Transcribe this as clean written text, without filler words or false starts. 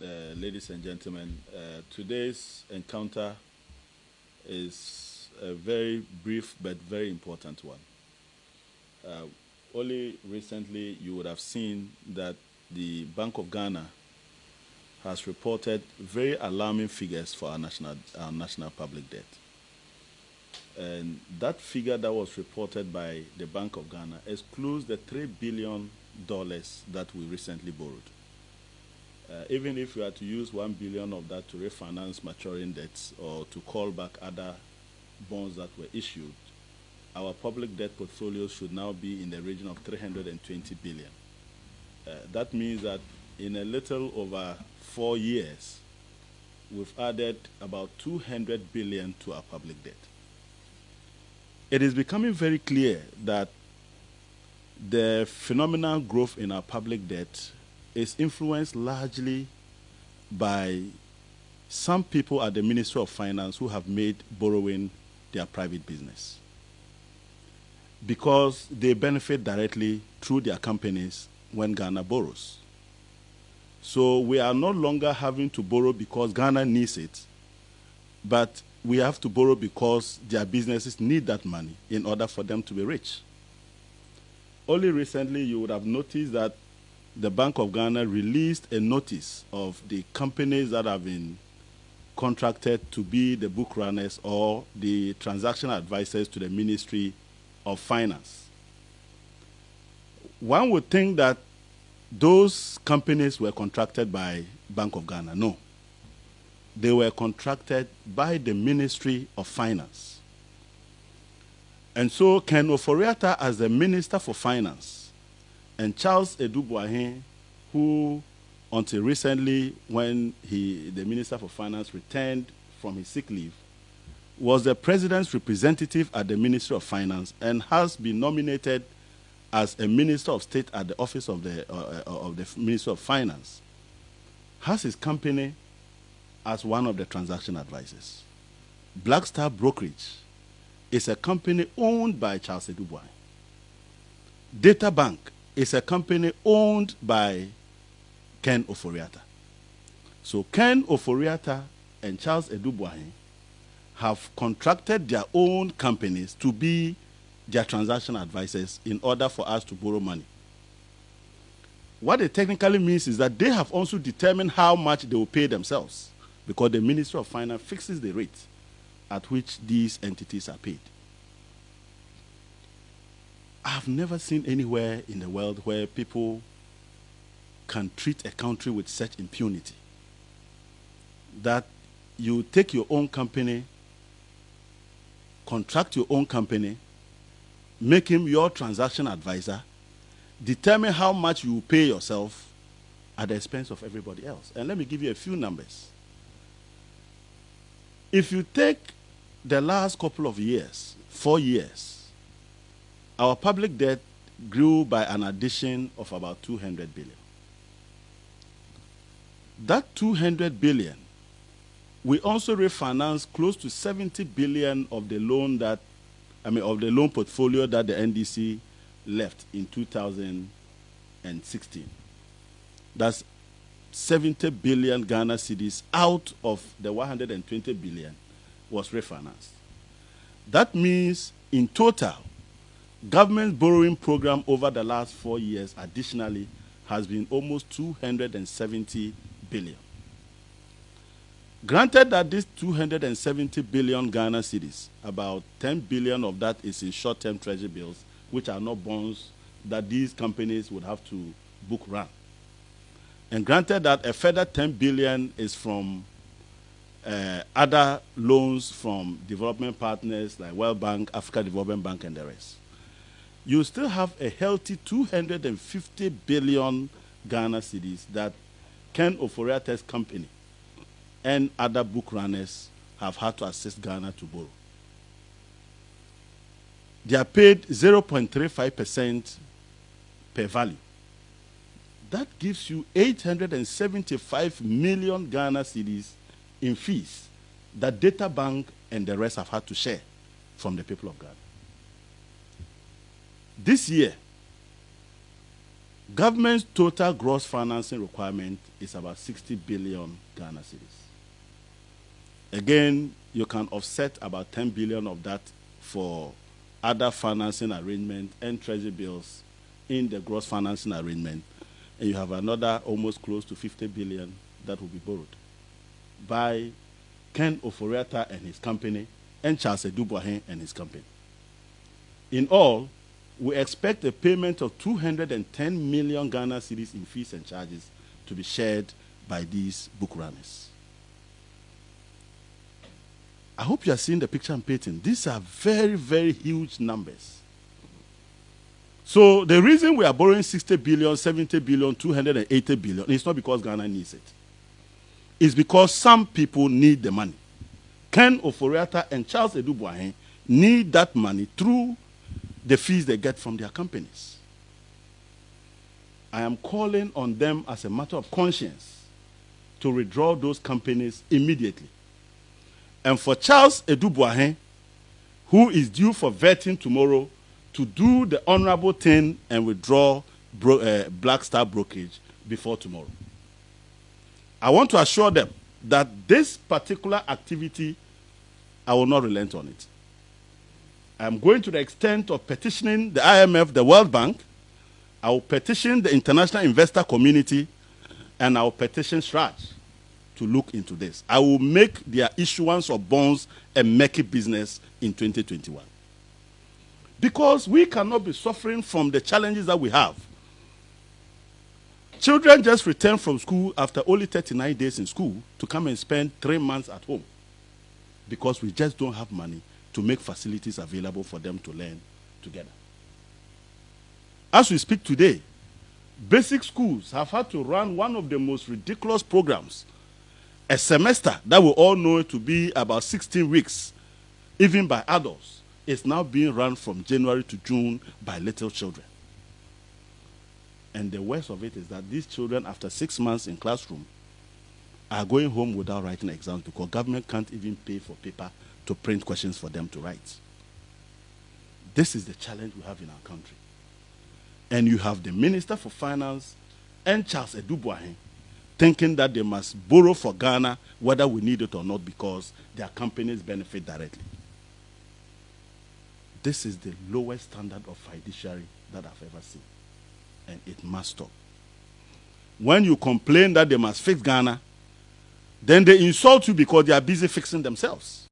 ladies and gentlemen. Today's encounter is a very brief but very important one. Uh, Only recently you would have seen that the Bank of Ghana has reported very alarming figures for our national public debt. And that figure that was reported by the Bank of Ghana excludes the $3 billion that we recently borrowed. Even if we are to use 1 billion of that to refinance maturing debts or to call back other bonds that were issued, our public debt portfolio should now be in the region of 320 billion. That means that in a little over 4 years, we've added about 200 billion to our public debt. It is becoming very clear that the phenomenal growth in our public debt is influenced largely by some people at the Ministry of Finance who have made borrowing their private business because they benefit directly through their companies when Ghana borrows. So we are no longer having to borrow because Ghana needs it, but we have to borrow because their businesses need that money in order for them to be rich. Only recently you would have noticed that the Bank of Ghana released a notice of the companies that have been contracted to be the book runners or the transaction advisors to the Ministry of Finance. One would think that those companies were contracted by Bank of Ghana. No. They were contracted by the Ministry of Finance. And so Ken Ofori-Atta, as the Minister for Finance, and Charles Edou-Boahen, who until recently, when the Minister for Finance returned from his sick leave, was the President's representative at the Ministry of Finance and has been nominated as a Minister of State at the office of the Ministry of Finance, has his company as one of the transaction advisors. Black Star Brokerage is a company owned by Charles Edou-Boahen. Data Bank is a company owned by Ken Ofori-Atta. So Ken Ofori-Atta and Charles Edou-Boahen have contracted their own companies to be their transaction advisors in order for us to borrow money. What it technically means is that they have also determined how much they will pay themselves because the Ministry of Finance fixes the rate at which these entities are paid. I've never seen anywhere in the world where people can treat a country with such impunity. That you take your own company, contract your own company, make him your transaction advisor, determine how much you pay yourself at the expense of everybody else. And let me give you a few numbers. If you take the last couple of years, 4 years, our public debt grew by an addition of about 200 billion. That 200 billion, we also refinanced close to 70 billion of the loan of the loan portfolio that the NDC left in 2016. That's 70 billion Ghana cedis out of the 120 billion was refinanced. That means in total, government borrowing program over the last 4 years additionally has been almost 270 billion. Granted that this 270 billion Ghana cedis, about 10 billion of that is in short-term treasury bills, which are not bonds that these companies would have to book run. And granted that a further 10 billion is from other loans from development partners like World Bank, Africa Development Bank, and the rest. You still have a healthy 250 billion Ghana cedis that Ken Ofori-Atta's company and other book runners have had to assist Ghana to borrow. They are paid 0.35% per value. That gives you 875 million Ghana cedis in fees that Data Bank and the rest have had to share from the people of Ghana. This year, Government's total gross financing requirement is about 60 billion Ghana cedis. Again, you can offset about 10 billion of that for other financing arrangement and treasury bills in the gross financing arrangement. And you have another almost close to 50 billion that will be borrowed by Ken Ofori-Atta and his company and Charles Adu Boahen and his company. In all, we expect a payment of 210 million Ghana cedis in fees and charges to be shared by these book runners. I hope you are seeing the picture I'm painting. These are very, very huge numbers. So the reason we are borrowing 60 billion, 70 billion, 280 billion is not because Ghana needs it. It's because some people need the money. Ken Ofori-Atta and Charles Adu Boahen need that money through the fees they get from their companies. I am calling on them as a matter of conscience to withdraw those companies immediately. And for Charles Adu Boahen, who is due for vetting tomorrow, to do the honorable thing and withdraw Black Star Brokerage before tomorrow. I want to assure them that this particular activity, I will not relent on it. I'm going to the extent of petitioning the IMF, the World Bank. I will petition the international investor community, and I will petition SRAJ to look into this. I will make their issuance of bonds a murky business in 2021. Because we cannot be suffering from the challenges that we have. Children just return from school after only 39 days in school to come and spend 3 months at home because we just don't have money to make facilities available for them to learn together. As we speak today, basic schools have had to run one of the most ridiculous programs. A semester that we all know to be about 16 weeks, even by adults, is now being run from January to June by little children. And the worst of it is that these children, after 6 months in classroom, are going home without writing exams because government can't even pay for paper to print questions for them to write. This is the challenge we have in our country. And you have the Minister for Finance and Charles Adu Boahen thinking that they must borrow for Ghana whether we need it or not because their companies benefit directly. This is the lowest standard of fiduciary that I've ever seen. And it must stop. When you complain that they must fix Ghana, then they insult you because they are busy fixing themselves.